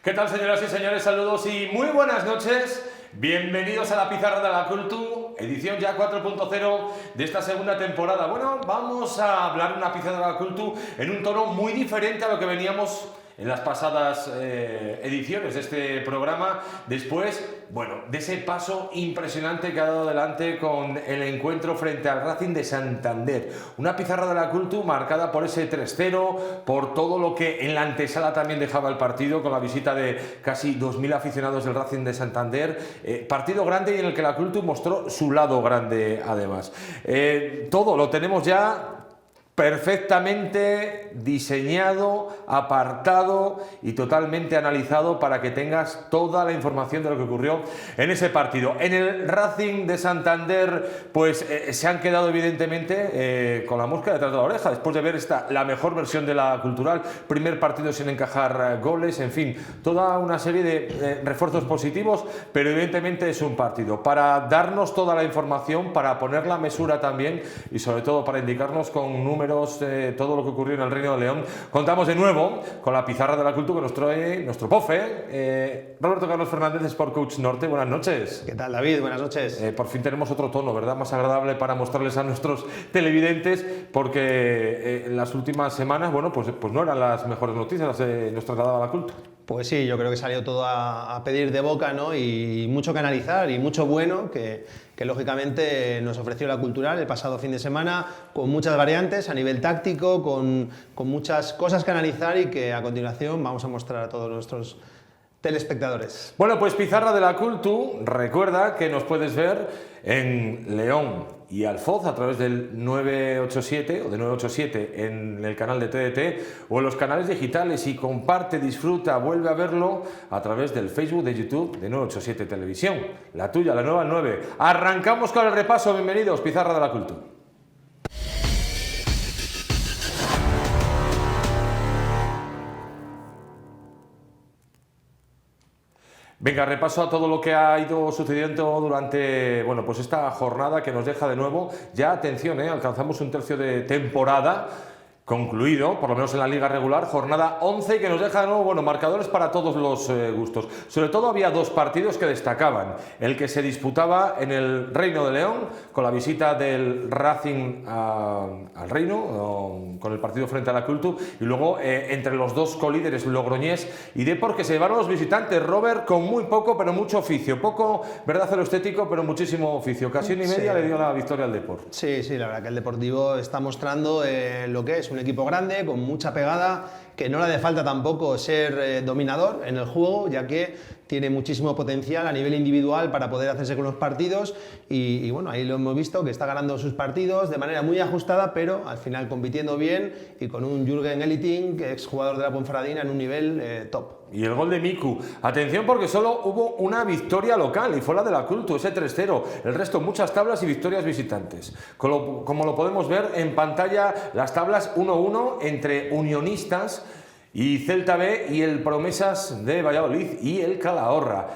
¿Qué tal, señoras y señores? Saludos y muy buenas noches. Bienvenidos a la Pizarra de la Cultu, edición ya 4.0 de esta segunda temporada. Bueno, vamos a hablar de una Pizarra de la Cultu en un tono muy diferente a lo que veníamos en las pasadas ediciones de este programa, después, bueno, de ese paso impresionante que ha dado adelante con el encuentro frente al Racing de Santander. Una Pizarra de la Cultu marcada por ese 3-0, por todo lo que en la antesala también dejaba el partido, con la visita de casi 2.000 aficionados del Racing de Santander. Partido grande y en el que la Cultu mostró su lado grande, además. Todo lo tenemos ya perfectamente diseñado, apartado y totalmente analizado para que tengas toda la información de lo que ocurrió en ese partido. En el Racing de Santander, pues se han quedado evidentemente con la mosca detrás de la oreja, después de ver la mejor versión de la Cultural, primer partido sin encajar goles, en fin, toda una serie de refuerzos positivos, pero evidentemente es un partido para darnos toda la información, para poner la mesura también y sobre todo para indicarnos con números todo lo que ocurrió en el Reino de León. Contamos de nuevo con la Pizarra de la Cultura que nos trae nuestro profe, Roberto Carlos Fernández, Sport Coach Norte. Buenas noches. ¿Qué tal, David? Buenas noches. Por fin tenemos otro tono, ¿verdad? Más agradable para mostrarles a nuestros televidentes, porque en las últimas semanas, bueno, pues no eran las mejores noticias nos trasladaba la Cultura. Pues sí, yo creo que salió todo a pedir de boca, ¿no? Y mucho que analizar y mucho bueno que lógicamente nos ofreció la Cultural el pasado fin de semana, con muchas variantes a nivel táctico, con muchas cosas que analizar y que a continuación vamos a mostrar a todos nuestros telespectadores. Bueno, pues Pizarra de la Cultu, recuerda que nos puedes ver en León y Alfoz a través del 987 o de 987 en el canal de TDT o en los canales digitales, y comparte, disfruta, vuelve a verlo a través del Facebook de YouTube de 987 Televisión, la tuya, la nueva 9. Arrancamos con el repaso. Bienvenidos, Pizarra de la Cultu. Venga, repaso a todo lo que ha ido sucediendo durante, bueno, pues esta jornada que nos deja de nuevo, ya atención, alcanzamos un tercio de temporada concluido, por lo menos en la liga regular, jornada 11, que nos deja de nuevo, bueno, marcadores para todos los gustos. Sobre todo había dos partidos que destacaban: el que se disputaba en el Reino de León, con la visita del Racing al Reino, con el partido frente a la Cultu, y luego entre los dos colíderes, Logroñés y Depor, que se llevaron los visitantes, Robert, con muy poco pero mucho oficio. Poco, verdad, cero estético, pero muchísimo oficio. Ocasión y media le dio la victoria al Depor. Sí, la verdad que el Deportivo está mostrando lo que es un equipo grande, con mucha pegada, que no le hace falta tampoco ser dominador en el juego, ya que tiene muchísimo potencial a nivel individual para poder hacerse con los partidos y bueno, ahí lo hemos visto, que está ganando sus partidos de manera muy ajustada, pero al final compitiendo bien y con un Jürgen Elting, que es jugador de la Ponferradina, en un nivel top. Y el gol de Miku. Atención, porque solo hubo una victoria local y fue la de la Cultu, ese 3-0. El resto, muchas tablas y victorias visitantes. Como lo podemos ver en pantalla, las tablas 1-1 entre Unionistas y Celta B y el Promesas de Valladolid y el Calahorra.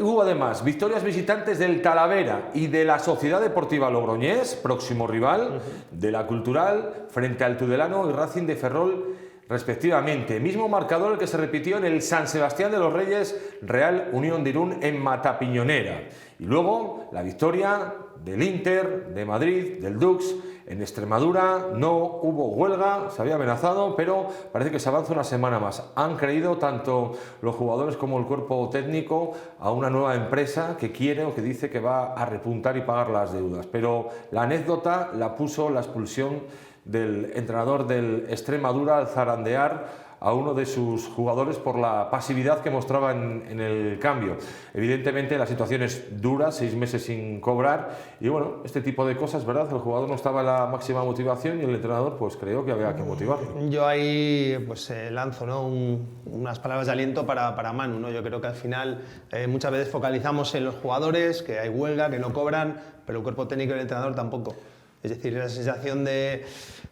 Hubo además victorias visitantes del Talavera y de la Sociedad Deportiva Logroñés, próximo rival de la Cultural, frente al Tudelano y Racing de Ferrol, respectivamente. Mismo marcador el que se repitió en el San Sebastián de los Reyes, Real Unión de Irún en Matapiñonera. Y luego la victoria del Inter, de Madrid, del Dux. En Extremadura no hubo huelga, se había amenazado, pero parece que se avanza una semana más. Han creído tanto los jugadores como el cuerpo técnico a una nueva empresa que quiere o que dice que va a repuntar y pagar las deudas. Pero la anécdota la puso la expulsión del entrenador del Extremadura al zarandear a uno de sus jugadores por la pasividad que mostraba en el cambio. Evidentemente la situación es dura, 6 meses sin cobrar, y bueno, este tipo de cosas, ¿verdad? El jugador no estaba en la máxima motivación y el entrenador pues creo que había que motivarlo. Yo ahí pues lanzo, ¿no? unas palabras de aliento para Manu, ¿no? Yo creo que al final muchas veces focalizamos en los jugadores, que hay huelga, que no cobran, pero el cuerpo técnico y el entrenador tampoco. Es decir, esa sensación de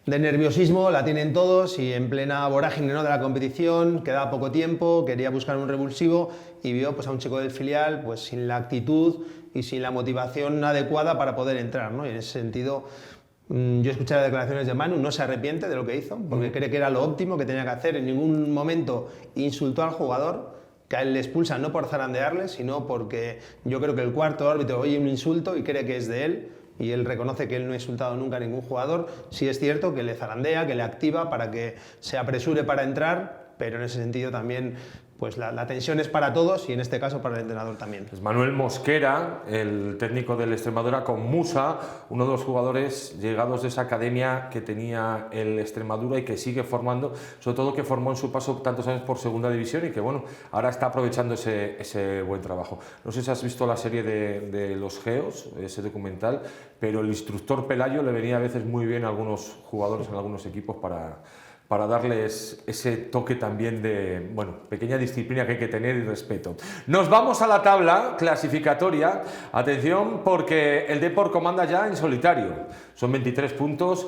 nerviosismo la tienen todos, y en plena vorágine, ¿no?, de la competición, quedaba poco tiempo, quería buscar un revulsivo y vio pues a un chico del filial pues sin la actitud y sin la motivación adecuada para poder entrar, ¿no? Y en ese sentido, yo escuché las declaraciones de Manu, no se arrepiente de lo que hizo, porque cree que era lo óptimo que tenía que hacer. En ningún momento insultó al jugador, que a él le expulsan no por zarandearle, sino porque yo creo que el cuarto árbitro oye un insulto y cree que es de él, y él reconoce que él no ha insultado nunca a ningún jugador. Sí es cierto que le zarandea, que le activa para que se apresure para entrar, pero en ese sentido también pues la tensión es para todos y en este caso para el entrenador también. Es Manuel Mosquera, el técnico del Extremadura, con Musa, uno de los jugadores llegados de esa academia que tenía el Extremadura y que sigue formando, sobre todo que formó en su paso tantos años por segunda división y que bueno, ahora está aprovechando ese buen trabajo. No sé si has visto la serie de Los Geos, ese documental, pero el instructor Pelayo le venía a veces muy bien a algunos jugadores en algunos equipos para darles ese toque también de, bueno, pequeña disciplina que hay que tener y respeto. Nos vamos a la tabla clasificatoria. Atención, porque el Depor comanda ya en solitario. Son 23 puntos.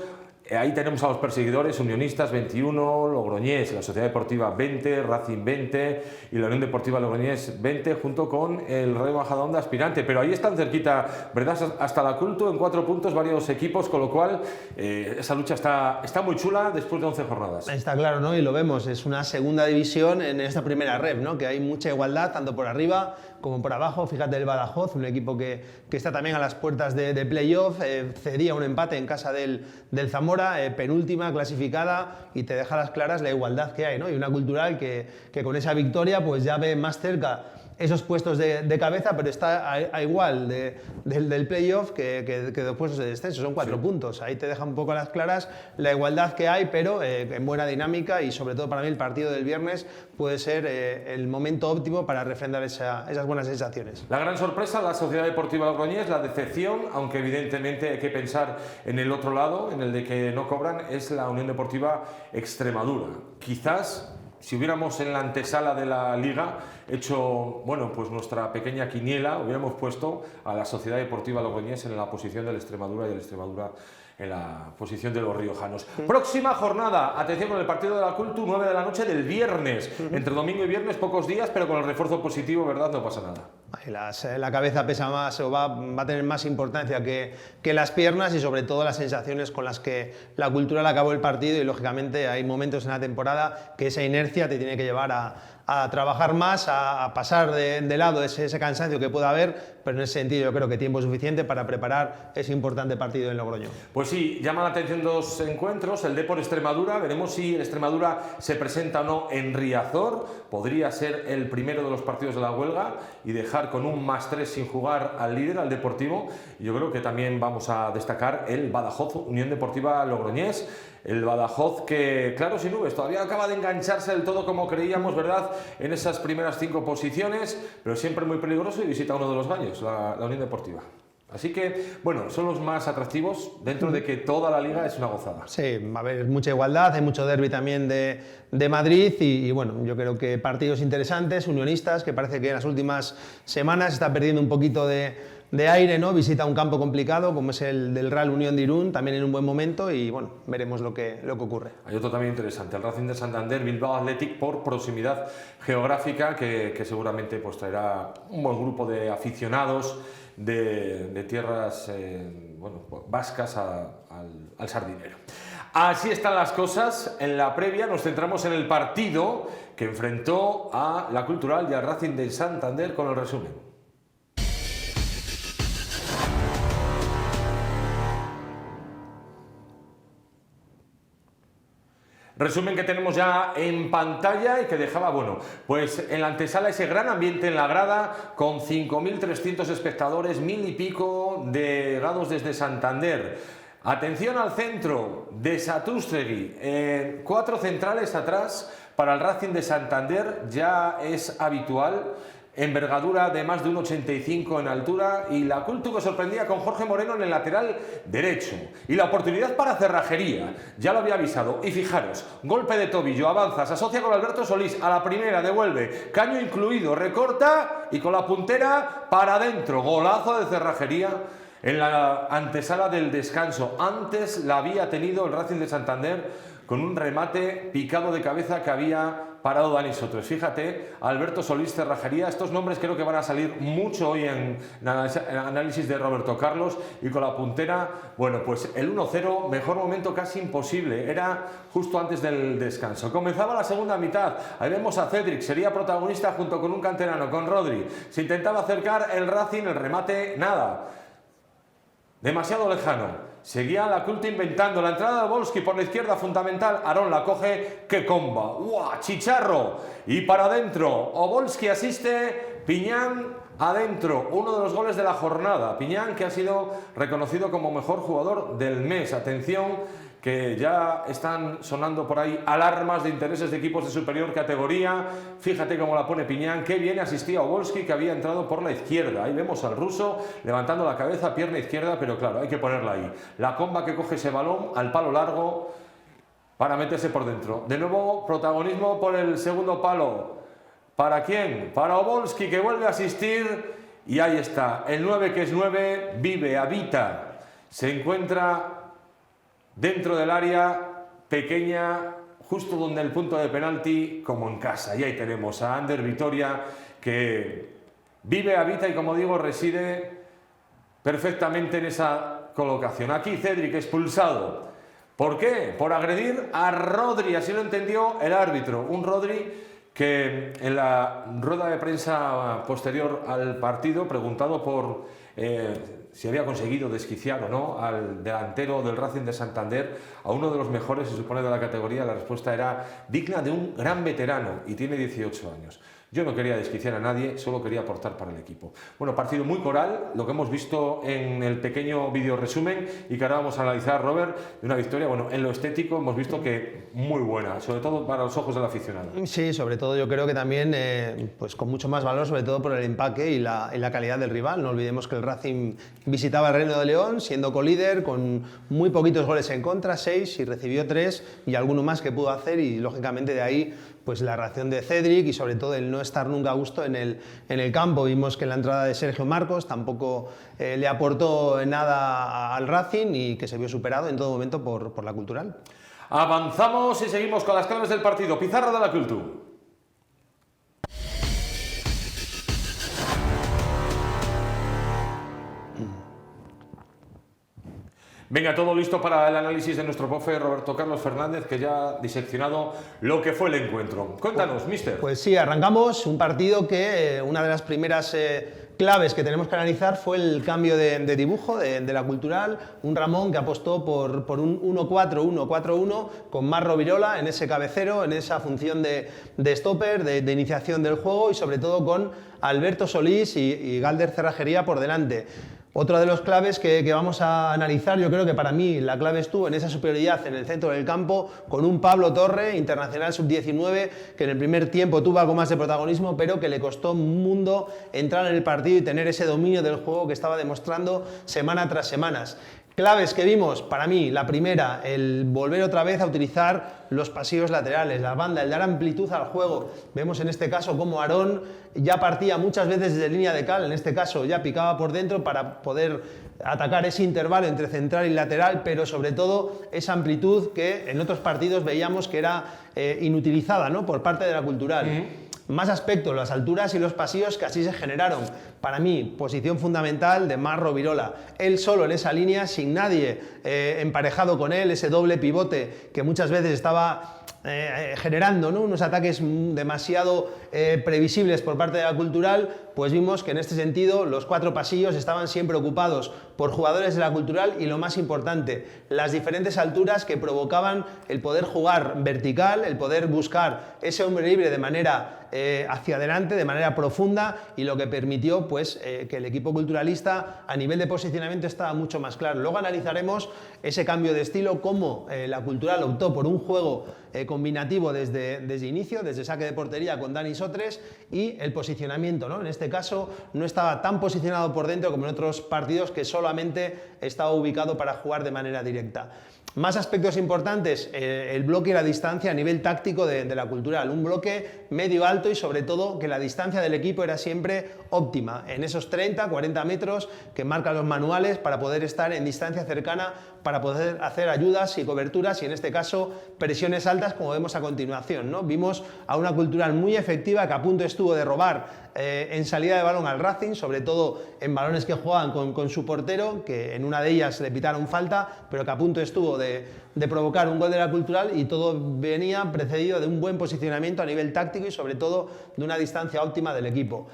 Ahí tenemos a los perseguidores, Unionistas 21, Logroñés, la Sociedad Deportiva 20, Racing 20 y la Unión Deportiva Logroñés 20, junto con el Rayo Majadahonda aspirante. Pero ahí están cerquita, ¿verdad? Hasta la Culto en 4 puntos, varios equipos, con lo cual esa lucha está muy chula después de 11 jornadas. Está claro, ¿no? Y lo vemos, es una segunda división en esta primera ref, ¿no? Que hay mucha igualdad, tanto por arriba como por abajo. Fíjate el Badajoz, un equipo que está también a las puertas de playoff, cedía un empate en casa del Zamora, penúltima clasificada, y te deja a las claras la igualdad que hay, ¿no? Y una Cultural que con esa victoria pues ya ve más cerca esos puestos de cabeza, pero está a igual del playoff que de puestos de descenso. Son 4 puntos. Ahí te deja un poco a las claras la igualdad que hay, pero en buena dinámica, y sobre todo para mí el partido del viernes puede ser el momento óptimo para refrendar esas buenas sensaciones. La gran sorpresa, la Sociedad Deportiva Logroñés, la decepción, aunque evidentemente hay que pensar en el otro lado, en el de que no cobran, es la Unión Deportiva Extremadura. Quizás, si hubiéramos en la antesala de la Liga hecho, bueno, pues nuestra pequeña quiniela, hubiéramos puesto a la Sociedad Deportiva Logroñés en la posición del Extremadura y el Extremadura en la posición de los riojanos. Próxima jornada, atención con el partido de la Cultu, 9 de la noche del viernes. Entre domingo y viernes, pocos días, pero con el refuerzo positivo, ¿verdad? No pasa nada. La cabeza pesa más, o va a tener más importancia que las piernas, y sobre todo las sensaciones con las que la Cultural acabó el partido, y lógicamente hay momentos en la temporada que esa inercia te tiene que llevar a trabajar más, a pasar de lado ese cansancio que pueda haber, pero en ese sentido yo creo que tiempo suficiente para preparar ese importante partido en Logroño. Pues sí, llama la atención 2 encuentros, el Depor Extremadura, veremos si el Extremadura se presenta o no en Riazor, podría ser el primero de los partidos de la huelga y dejar con un +3 sin jugar al líder, al Deportivo. Yo creo que también vamos a destacar el Badajoz Unión Deportiva Logroñés. El Badajoz que, claro, sin nubes, todavía acaba de engancharse del todo como creíamos, ¿verdad?, en esas primeras 5 posiciones, pero siempre muy peligroso, y visita uno de los gallos, la Unión Deportiva. Así que, bueno, son los más atractivos dentro de que toda la liga es una gozada. Sí, va a haber mucha igualdad, hay mucho derbi también de Madrid y bueno, yo creo que partidos interesantes, Unionistas, que parece que en las últimas semanas está perdiendo un poquito de aire, ¿no? Visita un campo complicado como es el del Real Unión de Irún, también en un buen momento, y bueno, veremos lo que ocurre. Hay otro también interesante, el Racing de Santander, Bilbao Athletic, por proximidad geográfica, que seguramente pues traerá un buen grupo de aficionados de tierras bueno, vascas al Sardinero. Así están las cosas. En la previa nos centramos en el partido que enfrentó a la Cultural y al Racing de Santander con el resumen. Resumen que tenemos ya en pantalla y que dejaba, bueno, pues en la antesala ese gran ambiente en la grada con 5.300 espectadores, 1.000 y pico llegados desde Santander. Atención al centro de Satrústegui, 4 centrales atrás para el Racing de Santander, ya es habitual. Envergadura de más de 1,85 en altura, y la Cultu que sorprendía con Jorge Moreno en el lateral derecho. Y la oportunidad para Cerrajería, ya lo había avisado. Y fijaros, golpe de tobillo, avanza, se asocia con Alberto Solís, a la primera devuelve, caño incluido, recorta y con la puntera para adentro. Golazo de Cerrajería en la antesala del descanso. Antes la había tenido el Racing de Santander con un remate picado de cabeza que había parado Dani Sotres. Fíjate, Alberto Solís, Cerrajería, estos nombres creo que van a salir mucho hoy en análisis de Roberto Carlos, y con la puntera, bueno, pues el 1-0, mejor momento casi imposible, era justo antes del descanso. Comenzaba la segunda mitad, ahí vemos a Cedric, sería protagonista junto con un canterano, con Rodri. Se intentaba acercar el Racing, el remate, nada. Demasiado lejano. Seguía la Culto inventando. La entrada de Volsky por la izquierda, fundamental. Aarón la coge. ¡Qué comba! ¡Uah! ¡Chicharro! Y para adentro. Obolski asiste. Piñán adentro. Uno de los goles de la jornada. Piñán, que ha sido reconocido como mejor jugador del mes. Atención, que ya están sonando por ahí alarmas de intereses de equipos de superior categoría. Fíjate cómo la pone Piñán, que bien asistía a Obolski, que había entrado por la izquierda. Ahí vemos al ruso levantando la cabeza, pierna izquierda, pero claro, hay que ponerla ahí. La comba que coge ese balón al palo largo para meterse por dentro. De nuevo, protagonismo por el segundo palo. ¿Para quién? Para Obolski, que vuelve a asistir. Y ahí está, el 9 que es 9, vive, habita, se encuentra dentro del área pequeña, justo donde el punto de penalti, como en casa. Y ahí tenemos a Ander Vitoria, que vive, habita y, como digo, reside perfectamente en esa colocación. Aquí Cedric expulsado. ¿Por qué? Por agredir a Rodri, así lo entendió el árbitro. Un Rodri que en la rueda de prensa posterior al partido, preguntado por si había conseguido desquiciar o no al delantero del Racing de Santander, a uno de los mejores, se supone, de la categoría, la respuesta era digna de un gran veterano, y tiene 18 años. Yo no quería desquiciar a nadie, solo quería aportar para el equipo. Bueno, partido muy coral, lo que hemos visto en el pequeño vídeo resumen, y que ahora vamos a analizar, Robert, de una victoria, bueno, en lo estético hemos visto que muy buena, sobre todo para los ojos del aficionado. Sí, sobre todo yo creo que también pues con mucho más valor, sobre todo por el empaque y la calidad del rival. No olvidemos que el Racing visitaba el Reino de León, siendo colíder, con muy poquitos goles en contra, 6, y recibió 3, y alguno más que pudo hacer, y lógicamente de ahí pues la reacción de Cedric y sobre todo el no estar nunca a gusto en el campo. Vimos que la entrada de Sergio Marcos tampoco le aportó nada al Racing, y que se vio superado en todo momento por la Cultural. Avanzamos y seguimos con las claves del partido. Pizarra de la Cultu. Venga, todo listo para el análisis de nuestro profe Roberto Carlos Fernández, que ya ha diseccionado lo que fue el encuentro. Cuéntanos, mister. Pues sí, arrancamos un partido que una de las primeras claves que tenemos que analizar fue el cambio de dibujo de la Cultural. Un Ramón que apostó por un 1-4-1-4-1 con Marro Virola en ese cabecero, en esa función de stopper, de iniciación del juego, y sobre todo con Alberto Solís y Galder Cerrajería por delante. Otro de los claves que vamos a analizar, yo creo que para mí la clave estuvo en esa superioridad en el centro del campo, con un Pablo Torre, internacional sub-19, que en el primer tiempo tuvo algo más de protagonismo, pero que le costó un mundo entrar en el partido y tener ese dominio del juego que estaba demostrando semana tras semana. Claves que vimos, para mí, la primera, el volver otra vez a utilizar los pasillos laterales, la banda, el dar amplitud al juego. Vemos en este caso cómo Aarón ya partía muchas veces desde línea de cal, en este caso ya picaba por dentro para poder atacar ese intervalo entre central y lateral, pero sobre todo esa amplitud que en otros partidos veíamos que era inutilizada, ¿no?, por parte de la Cultural. Más aspectos, las alturas y los pasillos que así se generaron. Para mí, posición fundamental de Marro Virola. Él solo en esa línea, sin nadie emparejado con él, ese doble pivote que muchas veces estaba generando, ¿no?, unos ataques demasiado previsibles por parte de la Cultural. Pues vimos que en este sentido los 4 pasillos estaban siempre ocupados por jugadores de la Cultural, y lo más importante, las diferentes alturas que provocaban el poder jugar vertical, el poder buscar ese hombre libre de manera hacia adelante, de manera profunda, y lo que permitió pues que el equipo culturalista a nivel de posicionamiento estaba mucho más claro. Luego analizaremos ese cambio de estilo, cómo la Cultural optó por un juego combinativo desde inicio, desde saque de portería con Dani Sotres, y el posicionamiento, ¿no? En este caso no estaba tan posicionado por dentro como en otros partidos, que solamente estaba ubicado para jugar de manera directa. Más aspectos importantes, el bloque y la distancia a nivel táctico de la Cultural. Un bloque medio alto y sobre todo que la distancia del equipo era siempre óptima, en esos 30-40 metros que marcan los manuales para poder estar en distancia cercana, para poder hacer ayudas y coberturas y en este caso presiones altas como vemos a continuación, ¿no? Vimos a una Cultural muy efectiva que a punto estuvo de robar en salida de balón al Racing, sobre todo en balones que jugaban con su portero, que en una de ellas le pitaron falta, pero que a punto estuvo de provocar un gol de la Cultural y todo venía precedido de un buen posicionamiento a nivel táctico y sobre todo de una distancia óptima del equipo.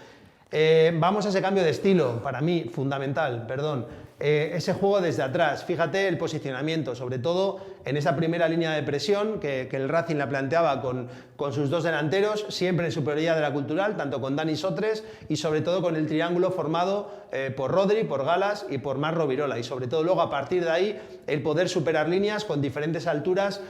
Vamos a ese cambio de estilo, para mí fundamental, ese juego desde atrás, fíjate el posicionamiento, sobre todo en esa primera línea de presión que el Racing la planteaba con sus dos delanteros, siempre en superioridad de la Cultural, tanto con Dani Sotres y sobre todo con el triángulo formado por Rodri, por Galas y por Marc Rovirola, y sobre todo luego a partir de ahí el poder superar líneas con diferentes alturas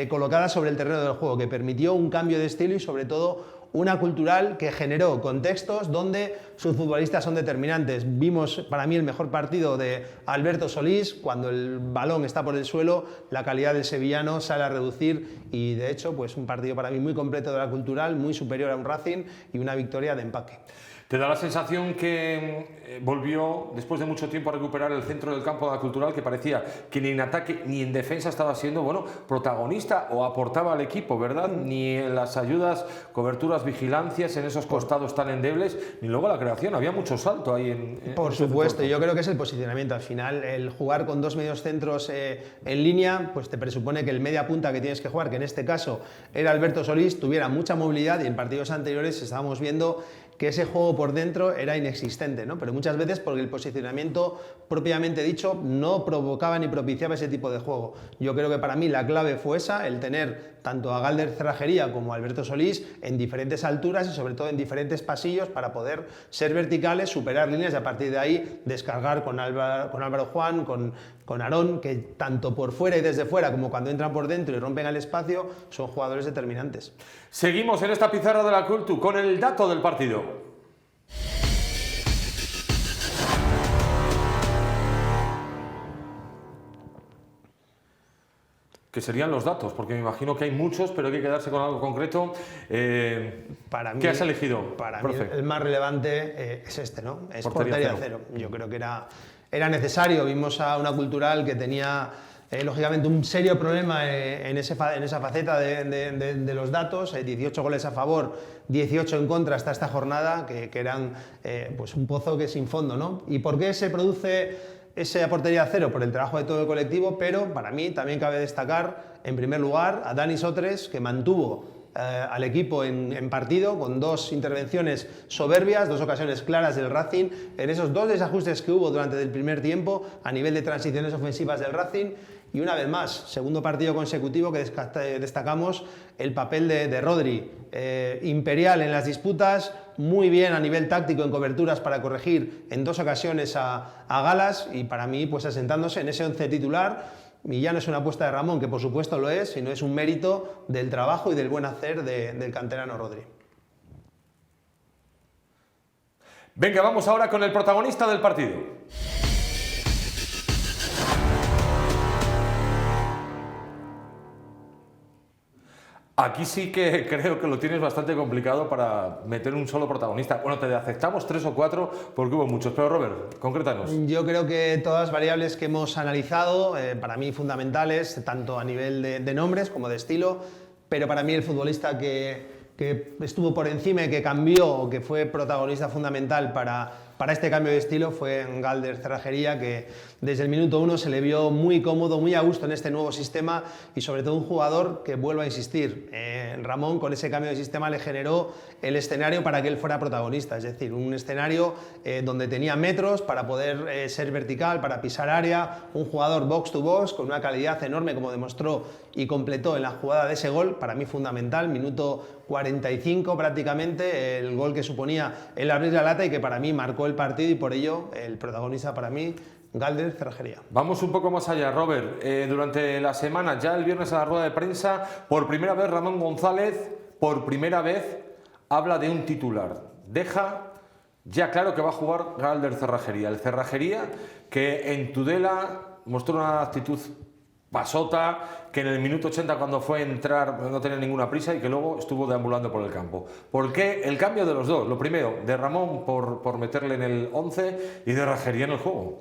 colocadas sobre el terreno del juego, que permitió un cambio de estilo y sobre todo una Cultural que generó contextos donde sus futbolistas son determinantes. Vimos para mí el mejor partido de Alberto Solís, cuando el balón está por el suelo, la calidad del sevillano sale a reducir y de hecho pues un partido para mí muy completo de la Cultural, muy superior a un Racing y una victoria de empaque. ¿Te da la sensación que volvió después de mucho tiempo a recuperar el centro del campo de la Cultural, que parecía que ni en ataque ni en defensa estaba siendo protagonista o aportaba al equipo, ¿verdad? Ni en las ayudas, coberturas, vigilancias en esos costados tan endebles, ni luego la creación, había mucho salto ahí en Por supuesto, yo creo que es el posicionamiento. Al final, el jugar con dos medios centros en línea, pues te presupone que el media punta que tienes que jugar, que en este caso era Alberto Solís, tuviera mucha movilidad y en partidos anteriores estábamos viendo que ese juego por dentro era inexistente, ¿no? Pero muchas veces porque el posicionamiento propiamente dicho no provocaba ni propiciaba ese tipo de juego. Yo creo que para mí la clave fue esa, el tener tanto a Galder Cerrajería como a Alberto Solís en diferentes alturas y sobre todo en diferentes pasillos para poder ser verticales, superar líneas y a partir de ahí descargar con Álvaro Juan, con Aarón, que tanto por fuera y desde fuera como cuando entran por dentro y rompen el espacio son jugadores determinantes. Seguimos en esta pizarra de la Cultu con el dato del partido. Que serían los datos, porque me imagino que hay muchos, pero hay que quedarse con algo concreto. Para mí, ¿qué has elegido? Para mí el más relevante es este, ¿no? Es portería cero. Yo creo que era necesario. Vimos a una Cultural que tenía lógicamente un serio problema en esa faceta de los datos, 18 goles a favor, 18 en contra hasta esta jornada, que eran pues un pozo que sin fondo, ¿no? ¿Y por qué se produce esa portería cero? Por el trabajo de todo el colectivo, pero para mí también cabe destacar, en primer lugar, a Dani Sotres, que mantuvo al equipo en partido con dos intervenciones soberbias, dos ocasiones claras del Racing, en esos dos desajustes que hubo durante el primer tiempo a nivel de transiciones ofensivas del Racing. Y una vez más, segundo partido consecutivo que destacamos el papel de Rodri, imperial en las disputas, muy bien a nivel táctico en coberturas para corregir en dos ocasiones a Galas y para mí pues asentándose en ese 11 titular. Y ya no es una apuesta de Ramón, que por supuesto lo es, sino es un mérito del trabajo y del buen hacer del canterano Rodri. Venga, vamos ahora con el protagonista del partido. Aquí sí que creo que lo tienes bastante complicado para meter un solo protagonista. Bueno, te aceptamos 3 o 4 porque hubo muchos, pero Robert, concrétanos. Yo creo que todas las variables que hemos analizado, para mí fundamentales, tanto a nivel de nombres como de estilo, pero para mí el futbolista que estuvo por encima y que cambió, que fue protagonista fundamental para este cambio de estilo fue Galder Cerrajería, que desde el minuto 1 se le vio muy cómodo, muy a gusto en este nuevo sistema y sobre todo un jugador que, vuelvo a insistir, Ramón con ese cambio de sistema le generó el escenario para que él fuera protagonista, es decir, un escenario donde tenía metros para poder ser vertical, para pisar área, un jugador box to box con una calidad enorme como demostró y completó en la jugada de ese gol, para mí fundamental, minuto 45 prácticamente, el gol que suponía el abrir la lata y que para mí marcó el partido y por ello el protagonista para mí, Galder Cerrajería. Vamos un poco más allá, Robert. Durante la semana, ya el viernes a la rueda de prensa, por primera vez Ramón González, por primera vez, habla de un titular. Deja ya claro que va a jugar Galder Cerrajería. El Cerrajería que en Tudela mostró una actitud pasota, que en el minuto 80 cuando fue a entrar no tenía ninguna prisa y que luego estuvo deambulando por el campo. ¿Por qué el cambio de los dos? Lo primero, de Ramón por meterle en el 11 y de Rajería en el juego.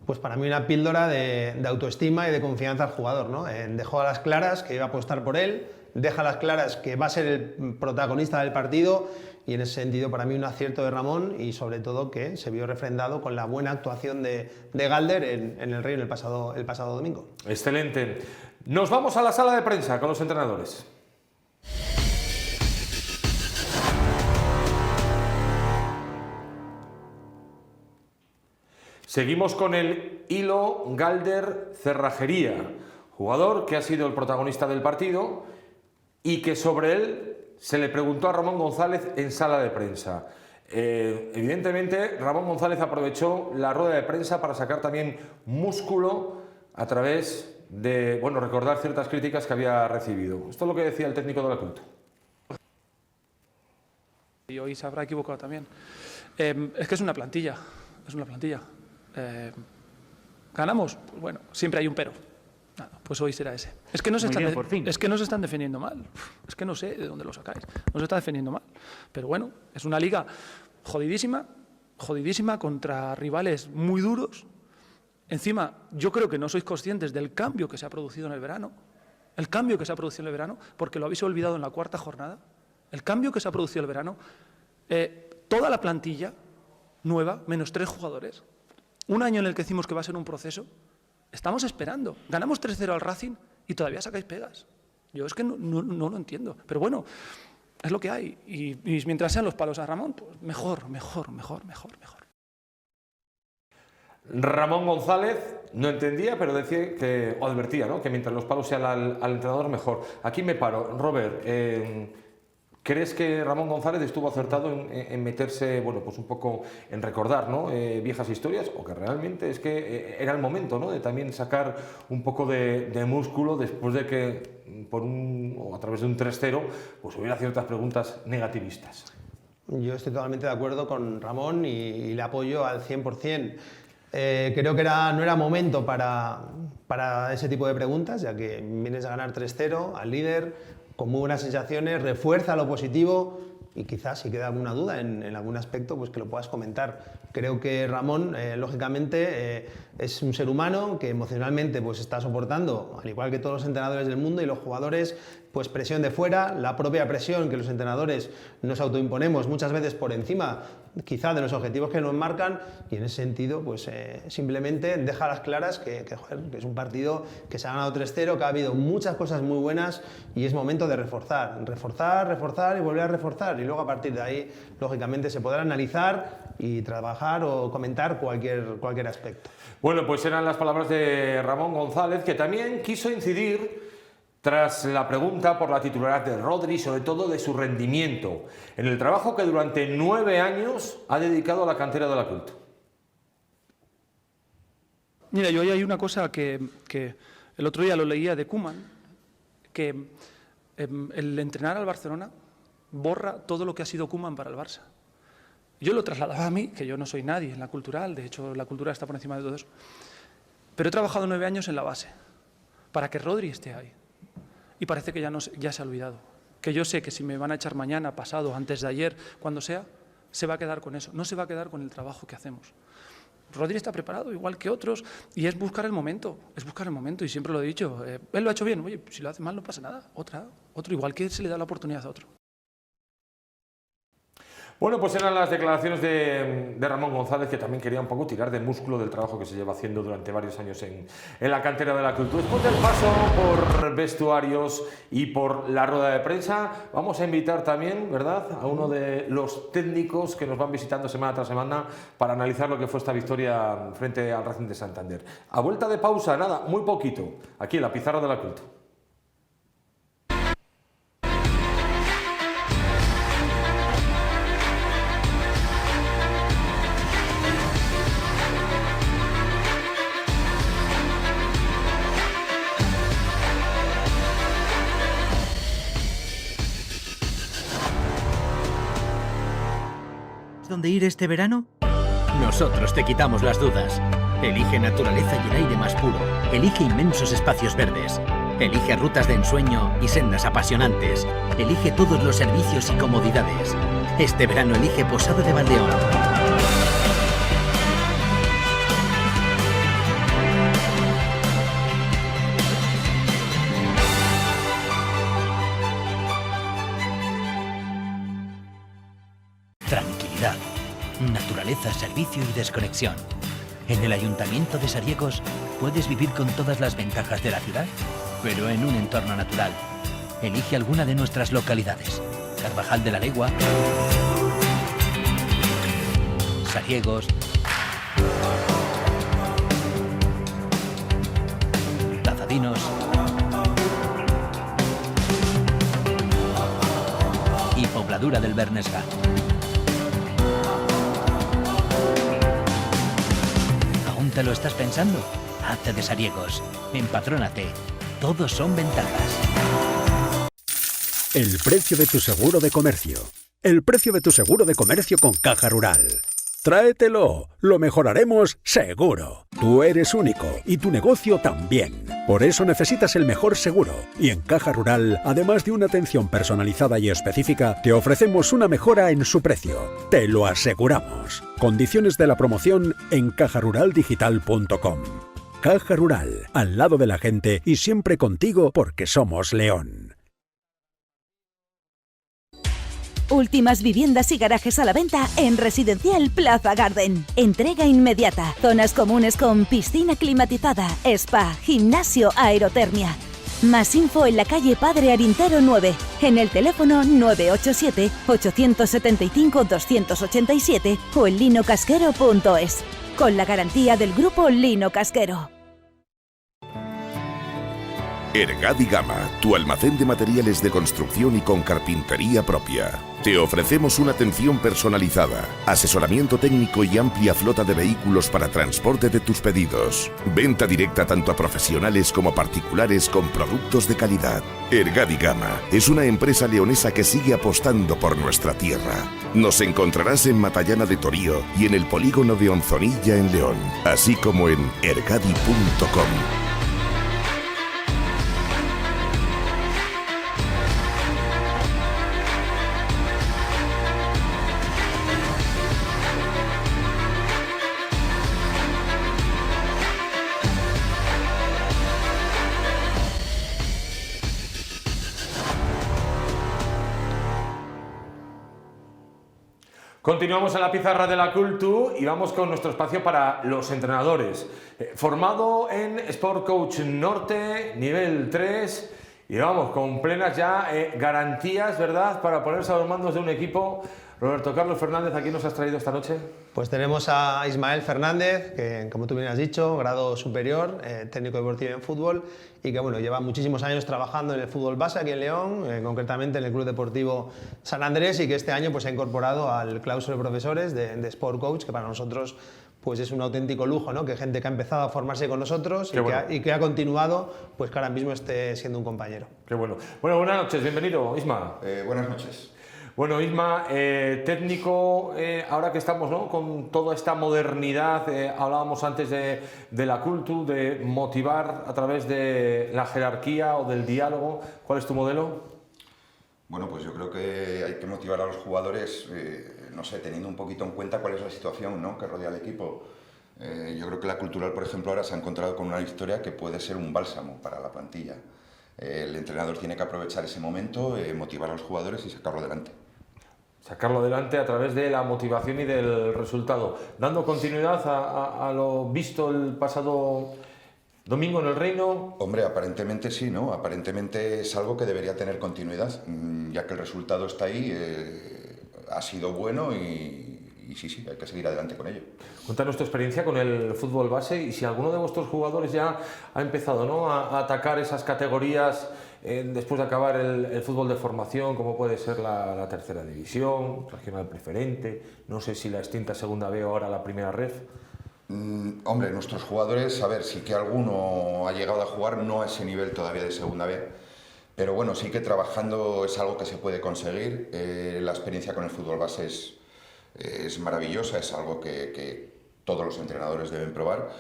Pues para mí una píldora de autoestima y de confianza al jugador, ¿no? Dejó a las claras que iba a apostar por él, deja a las claras que va a ser el protagonista del partido, y en ese sentido para mí un acierto de Ramón, y sobre todo que se vio refrendado con la buena actuación de Galder en el Rayo el pasado domingo. Excelente. Nos vamos a la sala de prensa con los entrenadores. Seguimos con el hilo Galder Cerrajería, jugador que ha sido el protagonista del partido y que sobre él se le preguntó a Ramón González en sala de prensa. Evidentemente, Ramón González aprovechó la rueda de prensa para sacar también músculo a través de, bueno, recordar ciertas críticas que había recibido. Esto es lo que decía el técnico de la Culto. Y hoy se habrá equivocado también. Es que es una plantilla, ¿ganamos? Pues bueno, siempre hay un pero. Nada, pues hoy será ese. Es que no se están defendiendo mal. Es que no sé de dónde lo sacáis. No se está defendiendo mal. Pero bueno, es una liga jodidísima contra rivales muy duros. Encima, yo creo que no sois conscientes del cambio que se ha producido en el verano. El cambio que se ha producido en el verano, porque lo habéis olvidado en la cuarta jornada. El cambio que se ha producido en el verano. Toda la plantilla nueva, menos 3 jugadores. Un año en el que decimos que va a ser un proceso. Estamos esperando. Ganamos 3-0 al Racing y todavía sacáis pegas. Yo es que no lo entiendo. Pero bueno, es lo que hay. Y mientras sean los palos a Ramón, pues mejor. Ramón González no entendía, pero decía que, o advertía, ¿no?, que mientras los palos sean al entrenador, mejor. Aquí me paro. Robert, ¿crees que Ramón González estuvo acertado en meterse, bueno, pues un poco en recordar, ¿no?, viejas historias, o que realmente es que era el momento, ¿no?, de también sacar un poco de músculo después de que o a través de un 3-0 pues hubiera ciertas preguntas negativistas? Yo estoy totalmente de acuerdo con Ramón y le apoyo al 100%. Creo que no era momento para ese tipo de preguntas, ya que vienes a ganar 3-0 al líder, con muy buenas sensaciones, refuerza lo positivo, y quizás si queda alguna duda en algún aspecto, pues que lo puedas comentar. Creo que Ramón, lógicamente, es un ser humano que emocionalmente pues está soportando, al igual que todos los entrenadores del mundo y los jugadores, pues presión de fuera, la propia presión que los entrenadores nos autoimponemos muchas veces por encima quizá de los objetivos que nos marcan, y en ese sentido pues simplemente deja a las claras que es un partido que se ha ganado 3-0, que ha habido muchas cosas muy buenas y es momento de reforzar y volver a reforzar, y luego a partir de ahí lógicamente se podrá analizar y trabajar o comentar cualquier aspecto. Bueno, pues eran las palabras de Ramón González, que también quiso incidir tras la pregunta por la titularidad de Rodri, sobre todo de su rendimiento en el trabajo que durante 9 años ha dedicado a la cantera de la Culto. Mira, yo hay una cosa que el otro día lo leía de Koeman, que el entrenar al Barcelona borra todo lo que ha sido Koeman para el Barça. Yo lo trasladaba a mí, que yo no soy nadie en la cultural, de hecho la cultura está por encima de todo eso, pero he trabajado 9 años en la base para que Rodri esté ahí. Y parece que ya se ha olvidado. Que yo sé que si me van a echar mañana, pasado, antes de ayer, cuando sea, se va a quedar con eso. No se va a quedar con el trabajo que hacemos. Rodri está preparado, igual que otros, y es buscar el momento. Y siempre lo he dicho. Él lo ha hecho bien. Oye, si lo hace mal no pasa nada. Otro, igual que se le da la oportunidad a otro. Bueno, pues eran las declaraciones de Ramón González, que también quería un poco tirar de músculo del trabajo que se lleva haciendo durante varios años en la cantera de la Cultura. Después del paso por vestuarios y por la rueda de prensa, vamos a invitar también, ¿verdad?, a uno de los técnicos que nos van visitando semana tras semana para analizar lo que fue esta victoria frente al Racing de Santander. A vuelta de pausa, nada, muy poquito, aquí en la pizarra de la Cultura. ¿Dónde ir este verano? Nosotros te quitamos las dudas. Elige naturaleza y el aire más puro. Elige inmensos espacios verdes. Elige rutas de ensueño y sendas apasionantes. Elige todos los servicios y comodidades. Este verano elige Posada de Valdeón. Tranquilidad, naturaleza, servicio y desconexión. En el Ayuntamiento de Sariegos puedes vivir con todas las ventajas de la ciudad, pero en un entorno natural. Elige alguna de nuestras localidades. Carvajal de la Legua, Sariegos, Tazadinos y Pobladura del Bernesga. ¿Aún te lo estás pensando? Hazte de Sariegos. Empadrónate. Todos son ventajas. El precio de tu seguro de comercio. El precio de tu seguro de comercio con Caja Rural. Tráetelo, lo mejoraremos seguro. Tú eres único y tu negocio también. Por eso necesitas el mejor seguro. Y en Caja Rural, además de una atención personalizada y específica, te ofrecemos una mejora en su precio. Te lo aseguramos. Condiciones de la promoción en cajaruraldigital.com. Caja Rural, al lado de la gente y siempre contigo porque somos León. Últimas viviendas y garajes a la venta en Residencial Plaza Garden. Entrega inmediata. Zonas comunes con piscina climatizada, spa, gimnasio, aerotermia. Más info en la calle Padre Arintero 9, en el teléfono 987-875-287 o en linocasquero.es. Con la garantía del grupo Lino Casquero. Ergadi Gama, tu almacén de materiales de construcción y con carpintería propia. Te ofrecemos una atención personalizada, asesoramiento técnico y amplia flota de vehículos para transporte de tus pedidos. Venta directa tanto a profesionales como a particulares con productos de calidad. Ergadi Gama es una empresa leonesa que sigue apostando por nuestra tierra. Nos encontrarás en Matallana de Torío y en el polígono de Onzonilla en León, así como en ergadi.com. Continuamos en la pizarra de la Cultu y vamos con nuestro espacio para los entrenadores. Formado en Sport Coach Norte, nivel 3, y vamos, con plenas ya garantías, ¿verdad?, para ponerse a los mandos de un equipo. Roberto Carlos Fernández, ¿a quién nos has traído esta noche? Pues tenemos a Ismael Fernández, que como tú bien has dicho, grado superior, técnico deportivo en fútbol, y que bueno, lleva muchísimos años trabajando en el fútbol base aquí en León, concretamente en el Club Deportivo San Andrés, y que este año pues, se ha incorporado al claustro de profesores de Sport Coach, que para nosotros pues es un auténtico lujo, ¿no? Que gente que ha empezado a formarse con nosotros y que ha continuado, pues que ahora mismo esté siendo un compañero. Qué bueno. Bueno, buenas noches, bienvenido, Isma. Buenas noches. Bueno, Isma, técnico, ahora que estamos, ¿no?, con toda esta modernidad, hablábamos antes de la Cultu, de motivar a través de la jerarquía o del diálogo. ¿Cuál es tu modelo? Bueno, pues yo creo que hay que motivar a los jugadores, no sé, teniendo un poquito en cuenta cuál es la situación, ¿no?, que rodea al equipo. Yo creo que la Cultural, por ejemplo, ahora se ha encontrado con una historia que puede ser un bálsamo para la plantilla. El entrenador tiene que aprovechar ese momento, motivar a los jugadores y sacarlo adelante. Sacarlo adelante a través de la motivación y del resultado, dando continuidad a lo visto el pasado domingo en el Reino. Hombre, aparentemente sí, ¿no? Aparentemente es algo que debería tener continuidad, ya que el resultado está ahí, ha sido bueno y sí, hay que seguir adelante con ello. Cuéntanos tu experiencia con el fútbol base y si alguno de vuestros jugadores ya ha empezado, ¿no?, a atacar esas categorías después de acabar el fútbol de formación, como puede ser la tercera división, regional preferente, no sé si la extinta segunda B o ahora la primera ref. Hombre, nuestros jugadores, a ver, sí que alguno ha llegado a jugar, no a ese nivel todavía de segunda B, pero bueno, sí que trabajando es algo que se puede conseguir. La experiencia con el fútbol base es maravillosa, es algo que todos los entrenadores deben probar.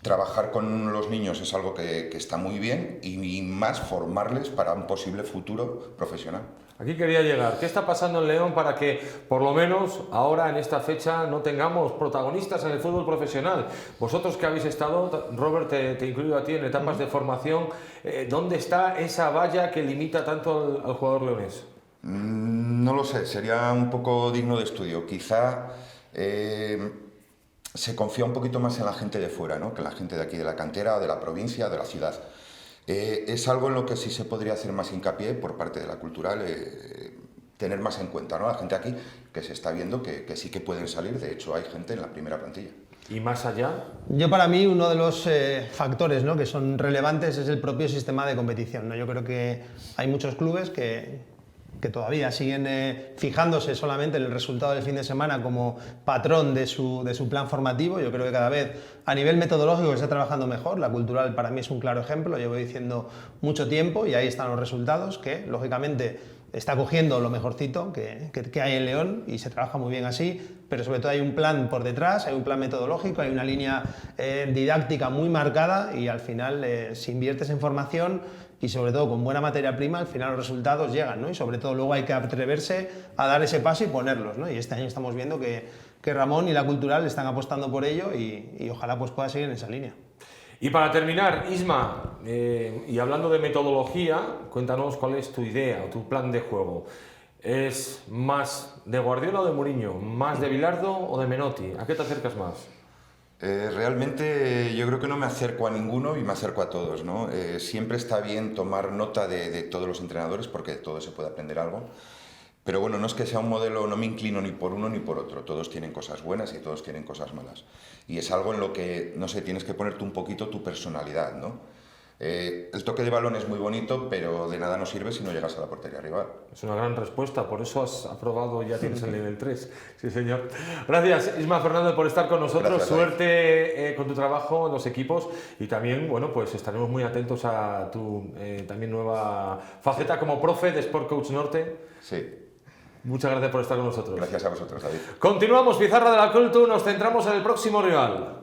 Trabajar con los niños es algo que está muy bien y más formarles para un posible futuro profesional. Aquí quería llegar. ¿Qué está pasando en León para que, por lo menos, ahora en esta fecha no tengamos protagonistas en el fútbol profesional? Vosotros que habéis estado, Robert, te incluyo a ti en etapas de formación, ¿dónde está esa valla que limita tanto al jugador leonés? No lo sé, sería un poco digno de estudio. Quizá se confía un poquito más en la gente de fuera, ¿no?, que en la gente de aquí, de la cantera, de la provincia, de la ciudad. Es algo en lo que sí se podría hacer más hincapié por parte de la cultural, tener más en cuenta, ¿no?, la gente aquí, que se está viendo que sí que pueden salir. De hecho, hay gente en la primera plantilla. ¿Y más allá? Yo, para mí, uno de los factores, ¿no?, que son relevantes es el propio sistema de competición, ¿no? Yo creo que hay muchos clubes que todavía siguen fijándose solamente en el resultado del fin de semana como patrón de su plan formativo. Yo creo que cada vez a nivel metodológico se está trabajando mejor. La cultural para mí es un claro ejemplo, llevo diciendo mucho tiempo y ahí están los resultados, que lógicamente está cogiendo lo mejorcito que hay en León y se trabaja muy bien así, pero sobre todo hay un plan por detrás, hay un plan metodológico, hay una línea didáctica muy marcada y al final si inviertes en formación y sobre todo con buena materia prima, al final los resultados llegan, ¿no? Y sobre todo luego hay que atreverse a dar ese paso y ponerlos, ¿no? Y este año estamos viendo que Ramón y la cultural están apostando por ello y ojalá pues pueda seguir en esa línea. Y para terminar, Isma, y hablando de metodología, cuéntanos cuál es tu idea o tu plan de juego. ¿Es más de Guardiola o de Mourinho? ¿Más de Bilardo o de Menotti? ¿A qué te acercas más? Realmente yo creo que no me acerco a ninguno y me acerco a todos, ¿no? Siempre está bien tomar nota de todos los entrenadores porque de todo se puede aprender algo. Pero bueno, no es que sea un modelo, no me inclino ni por uno ni por otro. Todos tienen cosas buenas y todos tienen cosas malas. Y es algo en lo que, no sé, tienes que ponerte un poquito tu personalidad, ¿no? El toque de balón es muy bonito, pero de nada nos sirve si no llegas a la portería rival. Es una gran respuesta, por eso has aprobado y ya tienes el nivel 3. Sí, señor. Gracias, Isma Fernández, por estar con nosotros. Gracias, suerte con tu trabajo en los equipos y también, bueno, pues estaremos muy atentos a tu también nueva faceta como profe de Sport Coach Norte. Sí. Muchas gracias por estar con nosotros. Gracias a vosotros, David. Continuamos, Pizarra de la Cultu, nos centramos en el próximo rival.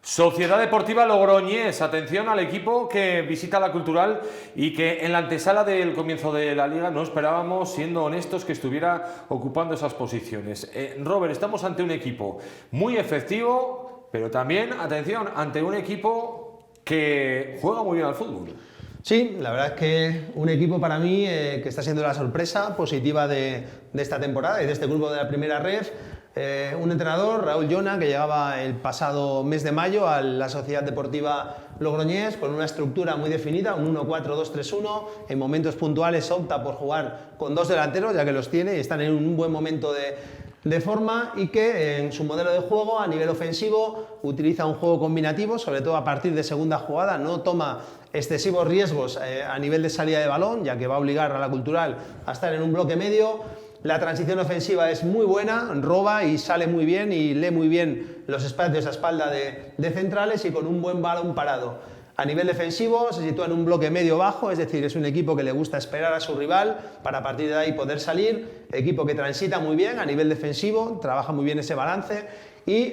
Sociedad Deportiva Logroñés, atención al equipo que visita la Cultural y que en la antesala del comienzo de la Liga no esperábamos, siendo honestos, que estuviera ocupando esas posiciones. Robert, estamos ante un equipo muy efectivo, pero también, atención, ante un equipo que juega muy bien al fútbol. Sí, la verdad es que un equipo para mí que está siendo la sorpresa positiva de esta temporada y de este grupo de la primera ref. Un entrenador, Raúl Llona, que llegaba el pasado mes de mayo a la Sociedad Deportiva Logroñés con una estructura muy definida, un 1-4-2-3-1. En momentos puntuales opta por jugar con dos delanteros, ya que los tiene y están en un buen momento de forma, y que en su modelo de juego a nivel ofensivo utiliza un juego combinativo, sobre todo a partir de segunda jugada, no toma excesivos riesgos a nivel de salida de balón, ya que va a obligar a la Cultural a estar en un bloque medio. La transición ofensiva es muy buena, roba y sale muy bien y lee muy bien los espacios a espalda de centrales y con un buen balón parado. A nivel defensivo se sitúa en un bloque medio-bajo, es decir, es un equipo que le gusta esperar a su rival para a partir de ahí poder salir, equipo que transita muy bien a nivel defensivo, trabaja muy bien ese balance y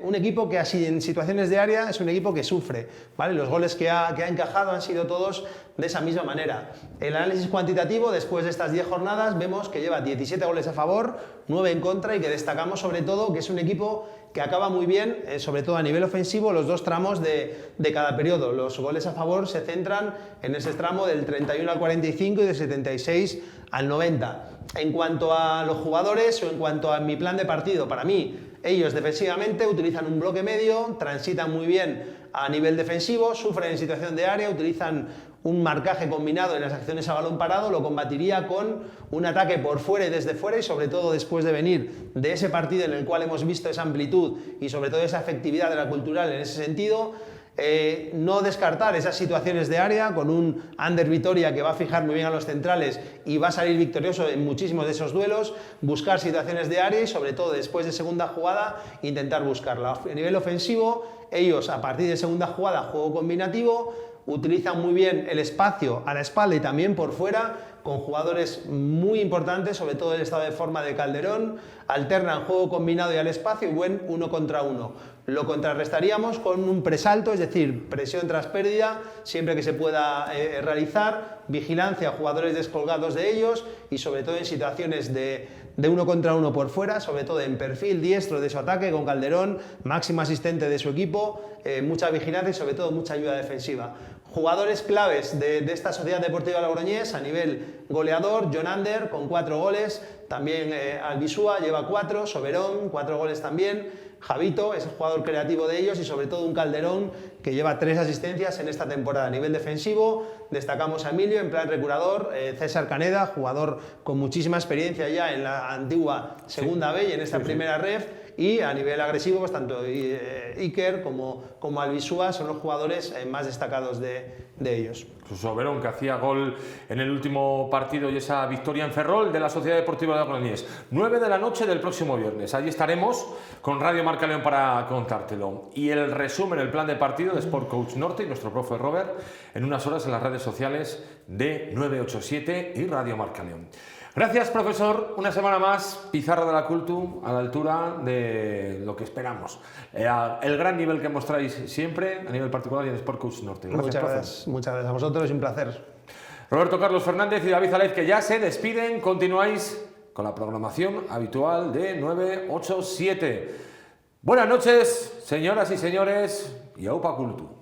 un equipo que así en situaciones de área es un equipo que sufre, ¿vale? Los goles que ha encajado han sido todos de esa misma manera. El análisis cuantitativo, después de estas 10 jornadas, vemos que lleva 17 goles a favor, 9 en contra y que destacamos sobre todo que es un equipo que acaba muy bien, sobre todo a nivel ofensivo, los dos tramos de cada periodo. Los goles a favor se centran en ese tramo del 31 al 45 y del 76 al 90. En cuanto a los jugadores o en cuanto a mi plan de partido, para mí, ellos defensivamente utilizan un bloque medio, transitan muy bien a nivel defensivo, sufren en situación de área, utilizan un marcaje combinado en las acciones a balón parado, lo combatiría con un ataque por fuera y desde fuera y sobre todo después de venir de ese partido en el cual hemos visto esa amplitud y sobre todo esa efectividad de la Cultural en ese sentido. No descartar esas situaciones de área con un Ander Vitoria que va a fijar muy bien a los centrales y va a salir victorioso en muchísimos de esos duelos, buscar situaciones de área y sobre todo después de segunda jugada intentar buscarla. A nivel ofensivo, ellos a partir de segunda jugada, juego combinativo, utilizan muy bien el espacio a la espalda y también por fuera, con jugadores muy importantes, sobre todo el estado de forma de Calderón, alternan juego combinado y al espacio y buen 1 contra 1. Lo contrarrestaríamos con un presalto, es decir, presión tras pérdida, siempre que se pueda realizar, vigilancia a jugadores descolgados de ellos y sobre todo en situaciones de 1 contra 1 por fuera, sobre todo en perfil diestro de su ataque, con Calderón, máximo asistente de su equipo, mucha vigilancia y sobre todo mucha ayuda defensiva. Jugadores claves de esta Sociedad Deportiva Logroñés a nivel goleador, John Ander con 4 goles, también Albisúa lleva 4, Soberón 4 goles también, Javito es el jugador creativo de ellos y sobre todo un Calderón que lleva 3 asistencias en esta temporada. A nivel defensivo destacamos a Emilio en plan recurador, César Caneda, jugador con muchísima experiencia ya en la antigua segunda B y en esta primera ref, y a nivel agresivo pues tanto Iker como Albisúa son los jugadores más destacados de ellos. Soberón, que hacía gol en el último partido y esa victoria en Ferrol de la Sociedad Deportiva de Logroñés. 9 de la noche del próximo viernes. Allí estaremos con Radio Marca León para contártelo. Y el resumen, el plan de partido de Sport Coach Norte y nuestro profe Robert en unas horas en las redes sociales de 987 y Radio Marca León. Gracias, profesor. Una semana más, Pizarra de la Cultu, a la altura de lo que esperamos. El gran nivel que mostráis siempre, a nivel particular y en Sport Coach Norte. Gracias, muchas gracias a vosotros, es un placer. Roberto Carlos Fernández y David Alez, que ya se despiden, continuáis con la programación habitual de 987. Buenas noches, señoras y señores, y aupa Cultu.